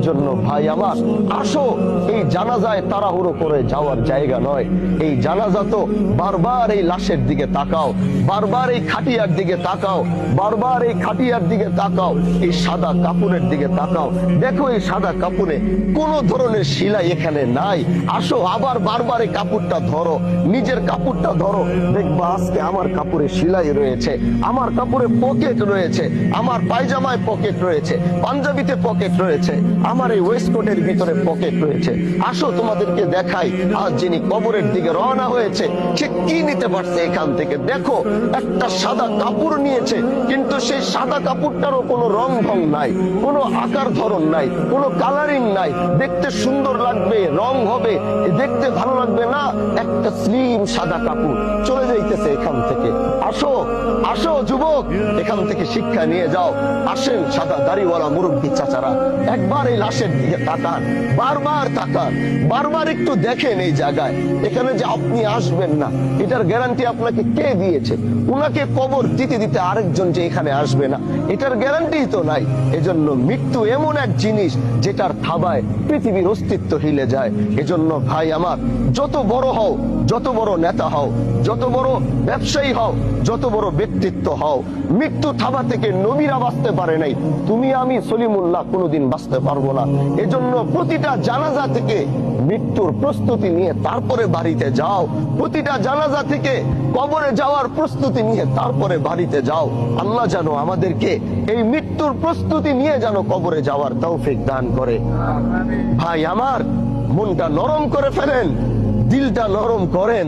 এজন্য ভাই আমার, আসো, এই জানাজায় তাড়াহুড়ো করে যাওয়ার জায়গা নয়। এই জানাজা তো বারবার এই লাশের দিকে তাকাও, বারবার এই খাটিয়ার দিকে তাকাও, বারবার এই খাটিয়ার দিকে তাকাও, এই সাদা কাপড়ের দিকে তাকাও। দেখো এই সাদা কাপড়ে কোন ধরনের সেলাই এখানে নাই। আসো আবার বারবার এই কাপড়টা ধরো, নিজের কাপড়টা ধরো, দেখবা আজকে আমার কাপড়ে সেলাই রয়েছে, আমার কাপড়ে পকেট রয়েছে, আমার পায়জামায় পকেট রয়েছে, পাঞ্জাবিতে পকেট রয়েছে, আমার এই ওয়েস্টকোটের ভিতরে পকেট রয়েছে। আসো তোমাদেরকে দেখাই, আজ যিনি কবরের দিকে রওনা হয়েছে সে কি নিতে পারছে এখান থেকে। দেখো একটা সাদা কাপড় নিয়েছে, কিন্তু সেই সাদা কাপড়টারও কোনো রং ঢং নাই, কোনো আকার ধরন নাই, কোনো কালারিং নাই। দেখতে সুন্দর লাগবে, রং হবে, দেখতে ভালো লাগবে না, একটা স্লিম সাদা কাপড় চলে যাইতেছে এখান থেকে। আসো আসো যুবক, এখান থেকে শিক্ষা নিয়ে যাও। আসেন সাদা দাড়িওয়ালা মুরব্বী চাচারা, একবার এই লাশের দিকে তাকান, বারবার তাকান, বারবার একটু দেখেন এই জায়গায়। এখানে যে আপনি আসবেন না এটার গ্যারান্টি আপনাকে কে দিয়েছে? উনাকে কবর দিতে দিতে আরেকজন যে এখানে আসবে না এটার গ্যারান্টি তো নাই। এজন্য মৃত্যু এমন এক জিনিস যেটার থাবায় পৃথিবীর অস্তিত্ব হিলে যায়। এজন্য ভাই আমার, যত বড় হও, যত বড় নেতা হও, যত বড় ব্যবসায়ী হও, যত বড় ব্যক্তিত্ব হও, মৃত্যু থাবা থেকে নবীরা বাঁচতে পারে নাই, তুমি আমি সলিমুল্লাহ কোনোদিন বাঁচতে পারবো না। এজন্য প্রতিটা জানাজা থেকে মৃত্যুর প্রস্তুতি নিয়ে তারপরে বাড়িতে যাও, প্রতিটা জানাজা থেকে কবরে যাওয়ার প্রস্তুতি নিয়ে তারপরে বাড়িতে যাও। আল্লাহ যেন আমাদেরকে এই মৃত্যুর প্রস্তুতি নিয়ে যেন কবরে যাওয়ার তৌফিক দান করে। ভাই আমার, মনটা নরম করে ফেলেন, দিলটা নরম করেন।